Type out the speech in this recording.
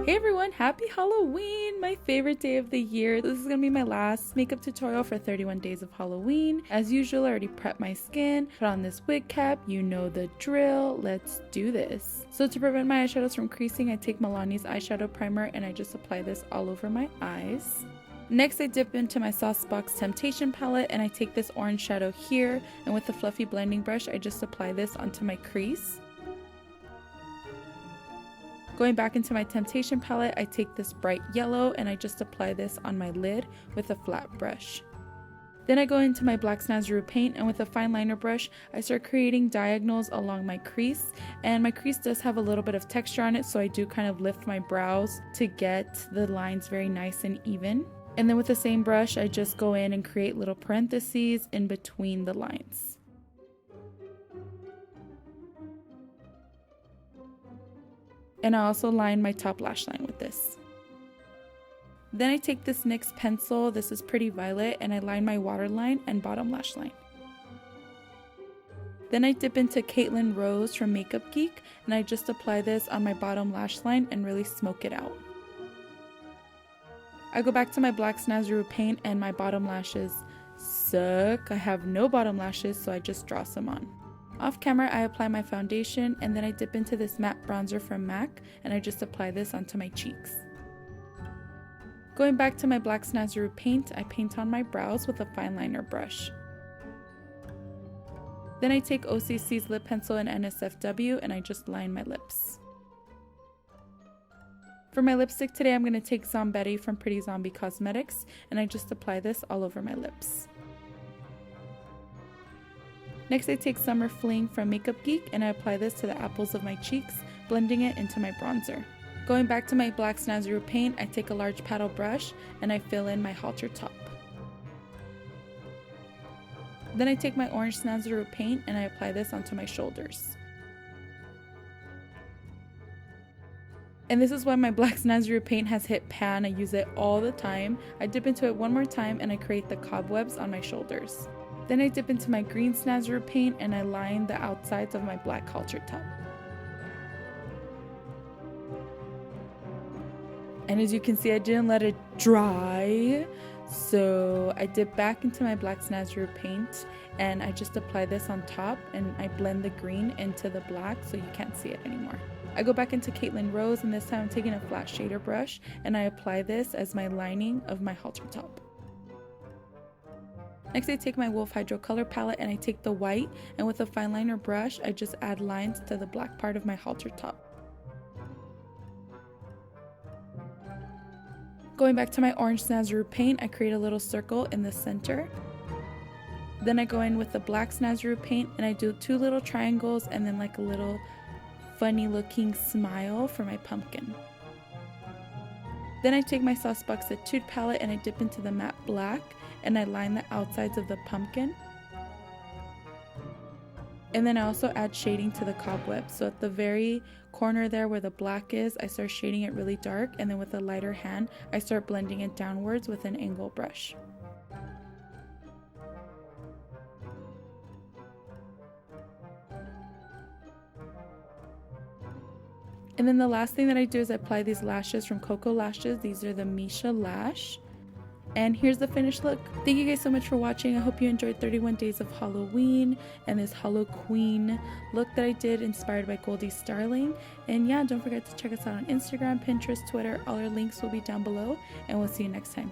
Hey everyone, happy Halloween! My favorite day of the year. This is gonna be my last makeup tutorial for 31 days of Halloween. As usual, I already prepped my skin, put on this wig cap, you know the drill, let's do this. So to prevent my eyeshadows from creasing, I take Milani's eyeshadow primer and I just apply this all over my eyes. Next, I dip into my Sauce Box Temptation palette and I take this orange shadow here, and with a fluffy blending brush, I just apply this onto my crease. Going back into my Temptation palette, I take this bright yellow and I just apply this on my lid with a flat brush. Then I go into my black Snazaroo paint, and with a fine liner brush, I start creating diagonals along my crease. And my crease does have a little bit of texture on it, so I do kind of lift my brows to get the lines very nice and even. And then with the same brush, I just go in and create little parentheses in between the lines. And I also line my top lash line with this. Then I take this NYX pencil, this is Pretty Violet, and I line my waterline and bottom lash line. Then I dip into Caitlin Rose from Makeup Geek, and I just apply this on my bottom lash line and really smoke it out. I go back to my black Snazaroo paint and my bottom lashes suck. I have no bottom lashes, so I just draw some on. Off camera, I apply my foundation, and then I dip into this matte bronzer from MAC and I just apply this onto my cheeks. Going back to my black Snazaroo paint, I paint on my brows with a fine liner brush. Then I take OCC's lip pencil in NSFW and I just line my lips. For my lipstick today, I'm going to take Zombetti from Pretty Zombie Cosmetics and I just apply this all over my lips. Next, I take Summer Fling from Makeup Geek and I apply this to the apples of my cheeks, blending it into my bronzer. Going back to my black Snazaroo paint, I take a large paddle brush and I fill in my halter top. Then I take my orange Snazaroo paint and I apply this onto my shoulders. And this is why my black Snazaroo paint has hit pan. I use it all the time. I dip into it one more time and I create the cobwebs on my shoulders. Then I dip into my green Snazaroo paint and I line the outsides of my black halter top. And as you can see, I didn't let it dry, so I dip back into my black Snazaroo paint and I just apply this on top and I blend the green into the black so you can't see it anymore. I go back into Caitlin Rose, and this time I'm taking a flat shader brush and I apply this as my lining of my halter top. Next, I take my Wolf Hydro color palette and I take the white, and with a fine liner brush, I just add lines to the black part of my halter top. Going back to my orange Snazaroo paint, I create a little circle in the center. Then I go in with the black Snazaroo paint and I do two little triangles and then like a little funny looking smile for my pumpkin. Then I take my Sauce Box Etude palette and I dip into the matte black and I line the outsides of the pumpkin. And then I also add shading to the cobweb. So at the very corner there where the black is, I start shading it really dark, and then with a lighter hand, I start blending it downwards with an angle brush. And then the last thing that I do is I apply these lashes from Coco Lashes. These are the Misha Lash. And here's the finished look. Thank you guys so much for watching. I hope you enjoyed 31 days of Halloween and this HallowQueen look that I did inspired by Goldiestarling. And yeah, don't forget to check us out on Instagram, Pinterest, Twitter. All our links will be down below, and we'll see you next time.